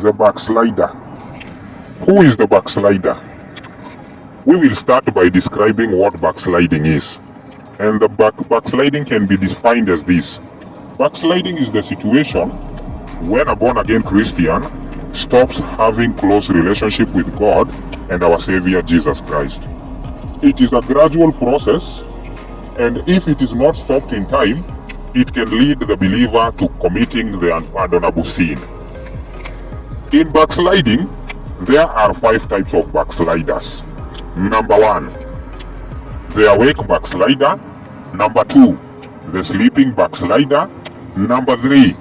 The backslider. Who is the backslider? We will start by describing what backsliding is. And the backsliding can be defined as this. Backsliding is the situation when a born-again Christian stops having close relationship with God and our Savior Jesus Christ. It is a gradual process, and if it is not stopped in time, it can lead the believer to committing the unpardonable sin. In backsliding, there are 5 types of backsliders. Number 1, the awake backslider. Number 2, the sleeping backslider. Number 3,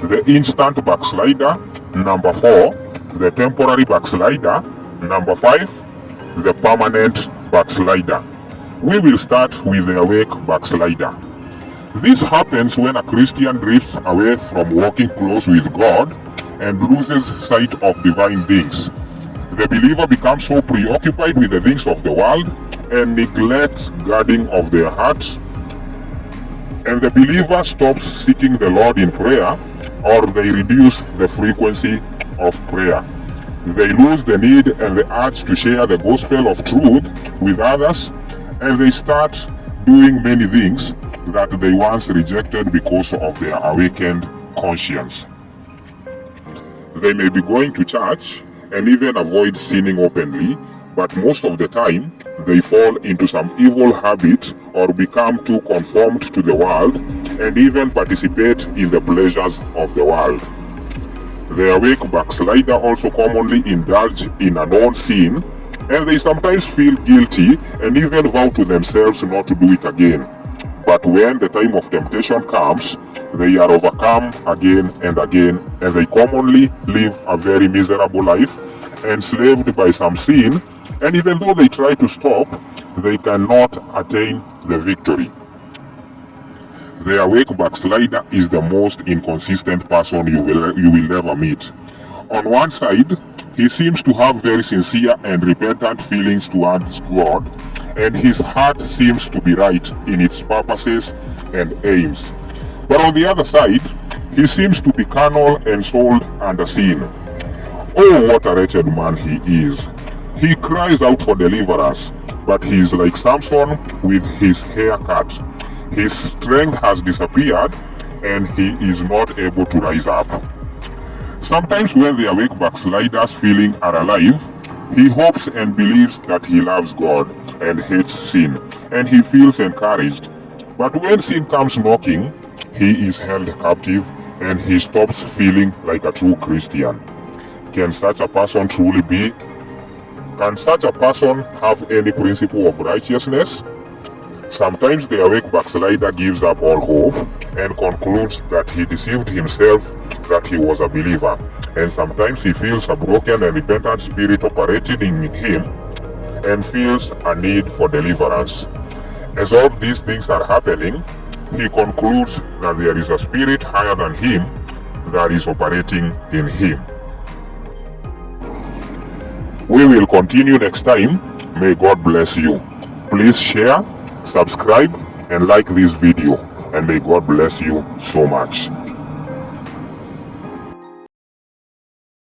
the instant backslider. Number 4, the temporary backslider. Number 5, the permanent backslider. We will start with the awake backslider. This happens when a Christian drifts away from walking close with God and loses sight of divine things. The believer becomes so preoccupied with the things of the world and neglects guarding of their heart, and the believer stops seeking the Lord in prayer, or they reduce the frequency of prayer. They lose the need and the urge to share the gospel of truth with others, and they start doing many things that they once rejected because of their awakened conscience. They may be going to church and even avoid sinning openly, but most of the time they fall into some evil habit or become too conformed to the world and even participate in the pleasures of the world. The awake backslider also commonly indulge in a known sin, and they sometimes feel guilty and even vow to themselves not to do it again. But when the time of temptation comes, they are overcome again and again, and they commonly live a very miserable life, enslaved by some sin, and even though they try to stop, they cannot attain the victory. The awake backslider is the most inconsistent person you will ever meet. On one side, he seems to have very sincere and repentant feelings towards God, and his heart seems to be right in its purposes and aims. But on the other side, he seems to be carnal and sold under sin. Oh, what a wretched man he is. He cries out for deliverance, but he is like Samson with his hair cut. His strength has disappeared, and he is not able to rise up. Sometimes when the awake backslider's feelings are alive, he hopes and believes that he loves God and hates sin, and he feels encouraged. But when sin comes knocking, he is held captive and he stops feeling like a true Christian. Can such a person have any principle of righteousness? Sometimes the awake backslider gives up all hope and concludes that he deceived himself, that he was a believer. And sometimes he feels a broken and repentant spirit operating in him and feels a need for deliverance. As all these things are happening, he concludes that there is a spirit higher than him that is operating in him. We will continue next time. May God bless you. Please share, subscribe, and like this video, and may God bless you so much.